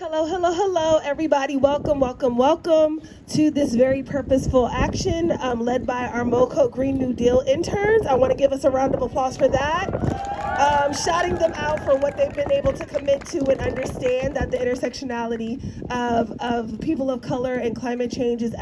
Hello, hello, hello, everybody. Welcome, welcome, welcome to this very purposeful action led by our MoCo Green New Deal interns. I want to give us a round of applause for that. Shouting them out for what they've been able to commit to and understand that the intersectionality of people of color and climate change is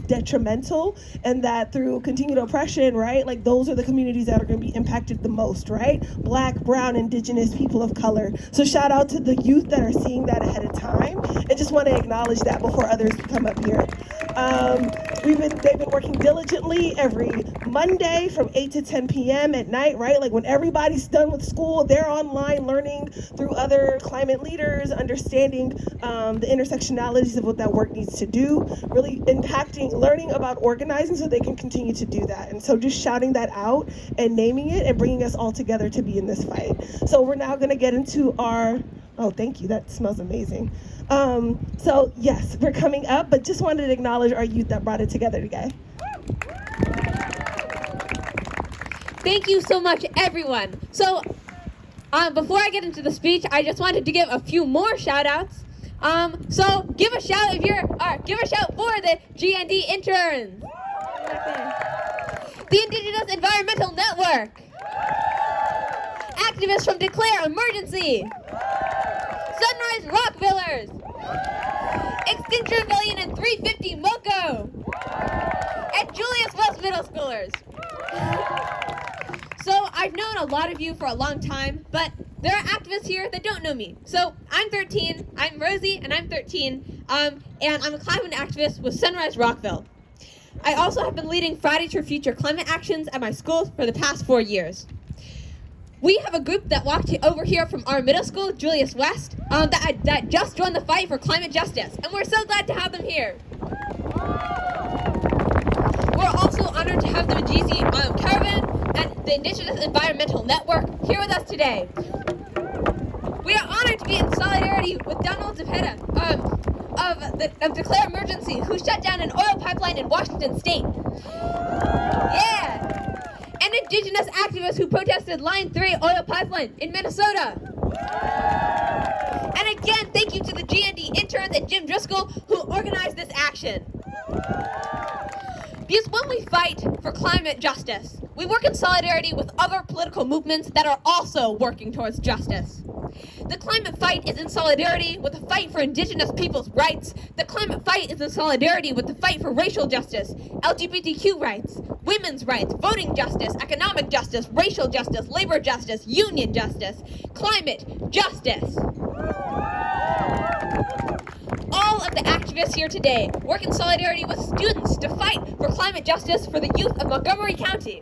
detrimental, and that through continued oppression, right, like those are the communities that are going to be impacted the most, right? Black, brown, indigenous people of color. So shout out to the youth that are seeing that ahead of time, and just want to acknowledge that before others come up here. They've been working diligently every Monday from 8 to 10 p.m. at night, right? Like when everybody's done with school, they're online learning through other climate leaders, understanding the intersectionalities of what that work needs to do, really learning about organizing so they can continue to do that. And so just shouting that out and naming it and bringing us all together to be in this fight. So we're now going to get into oh, thank you. That smells amazing. So yes, we're coming up, but just wanted to acknowledge our youth that brought it together today. Thank you so much, everyone. So before I get into the speech, I just wanted to give a few more shout outs. So give a shout for the GND interns. The Indigenous Environmental Network. Activists from Declare Emergency. Sunrise Rockvillers, Extinction Rebellion and 350 MoCo, and Julius Wells Middle Schoolers. So I've known a lot of you for a long time, but there are activists here that don't know me. So I'm 13, I'm Rosie, and I'm 13, and I'm a climate activist with Sunrise Rockville. I also have been leading Fridays for Future climate actions at my school for the past 4 years. We have a group that walked over here from our middle school, Julius West, that just joined the fight for climate justice, and we're so glad to have them here. We're also honored to have the Majeezy Caravan and the Indigenous Environmental Network here with us today. We are honored to be in solidarity with Donald Pt2 of Declare Emergency, who shut down an oil pipeline in Washington State. Yeah! And Indigenous activists who protested Line 3 oil pipeline in Minnesota. And again, thank you to the GND interns and Jim Driscoll who organized this action. Because when we fight for climate justice, we work in solidarity with other political movements that are also working towards justice. The climate fight is in solidarity with the fight for Indigenous people's rights. The climate fight is in solidarity with the fight for racial justice, LGBTQ rights, women's rights, voting justice, economic justice, racial justice, labor justice, union justice, climate justice. All of the activists here today work in solidarity with students to fight for climate justice for the youth of Montgomery County.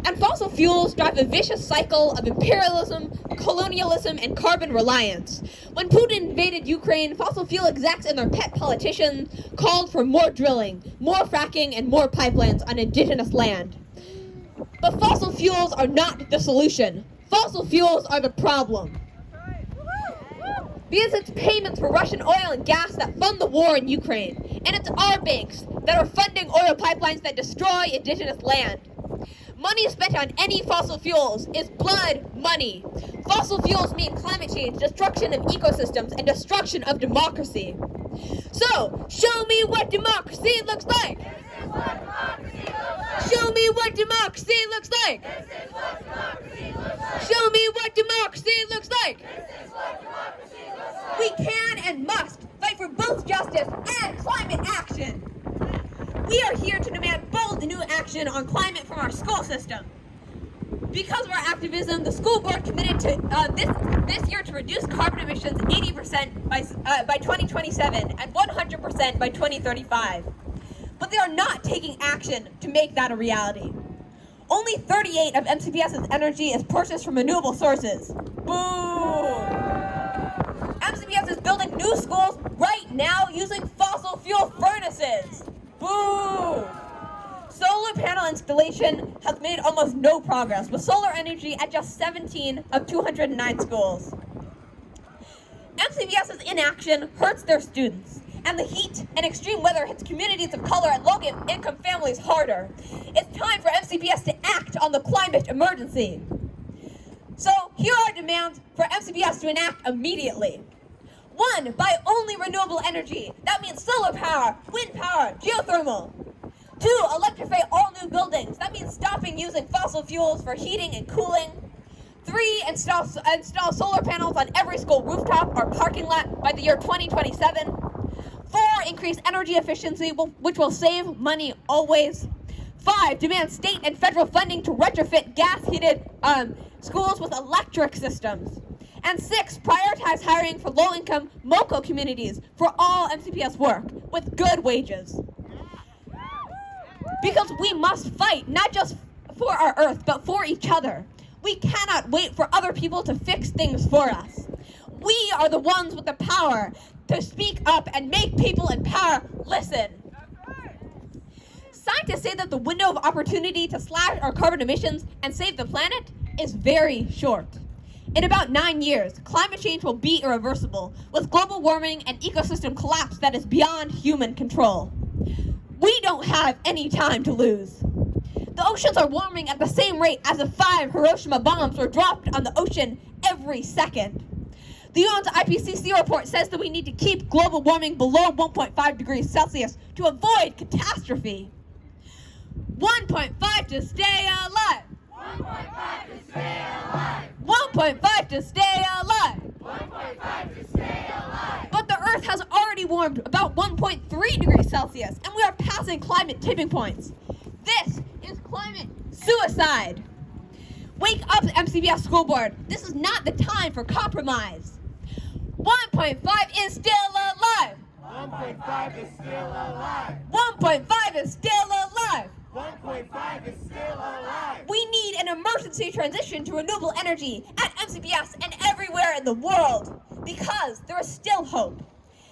And fossil fuels drive a vicious cycle of imperialism, colonialism, and carbon reliance. When Putin invaded Ukraine, fossil fuel execs and their pet politicians called for more drilling, more fracking, and more pipelines on indigenous land. But fossil fuels are not the solution. Fossil fuels are the problem. Because it's payments for Russian oil and gas that fund the war in Ukraine. And it's our banks that are funding oil pipelines that destroy indigenous land. Money spent on any fossil fuels is blood money. Fossil fuels mean climate change, destruction of ecosystems, and destruction of democracy. So, show me what democracy looks like. This is what democracy looks like. Show me what democracy looks like. This is what democracy looks like. Show me what democracy looks like. This is what democracy looks like. We can and must fight for both justice and climate action. We are here to demand bold new action on climate from our school system. Because of our activism, the school board committed to this year to reduce carbon emissions 80% by 2027 and 100% by 2035. But they are not taking action to make that a reality. Only 38% of MCPS's energy is purchased from renewable sources. Boo! MCPS is building new schools right now using fossil fuel furnaces. Boo! Solar panel installation has made almost no progress, with solar energy at just 17 of 209 schools. MCPS's inaction hurts their students, and the heat and extreme weather hits communities of color and low-income families harder. It's time for MCPS to act on the climate emergency. So here are demands for MCBS to enact immediately. 1, buy only renewable energy. That means solar power, wind power, geothermal. 2, electrify all new buildings. That means stopping using fossil fuels for heating and cooling. 3, install solar panels on every school rooftop or parking lot by the year 2027. 4, increase energy efficiency, which will save money always. 5, demand state and federal funding to retrofit gas-heated schools with electric systems. And 6, prioritize hiring for low-income MoCo communities for all MCPS work with good wages. Because we must fight, not just for our Earth, but for each other. We cannot wait for other people to fix things for us. We are the ones with the power to speak up and make people in power listen. Scientists say that the window of opportunity to slash our carbon emissions and save the planet is very short. In about 9 years, climate change will be irreversible, with global warming and ecosystem collapse that is beyond human control. We don't have any time to lose. The oceans are warming at the same rate as if 5 Hiroshima bombs were dropped on the ocean every second. The UN's IPCC report says that we need to keep global warming below 1.5 degrees Celsius to avoid catastrophe. 1.5 to stay alive. 1.5 to stay alive. 1.5 to stay alive. 1.5 to stay alive. But the Earth has already warmed about 1.3 degrees Celsius, and we are passing climate tipping points. This is climate suicide. Wake up, MCBS School Board. This is not the time for compromise. 1.5 is still alive. 1.5 is still alive. 1.5 is still alive. 1.5 is still alive. We need an emergency transition to renewable energy at MCBS and everywhere in the world because there is still hope.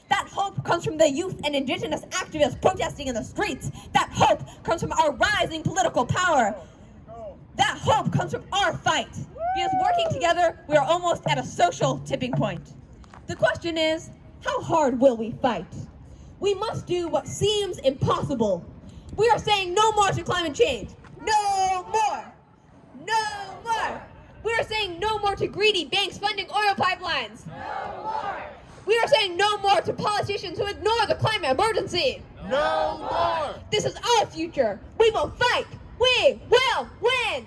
That hope comes from the youth and indigenous activists protesting in the streets. That hope comes from our rising political power. That hope comes from our fight. Because working together, we are almost at a social tipping point. The question is, how hard will we fight? We must do what seems impossible. We are saying no more to climate change. No more. No more. We are saying no more to greedy banks funding oil pipelines. No more. We are saying no more to politicians who ignore the climate emergency. No more. This is our future. We will fight. We will win.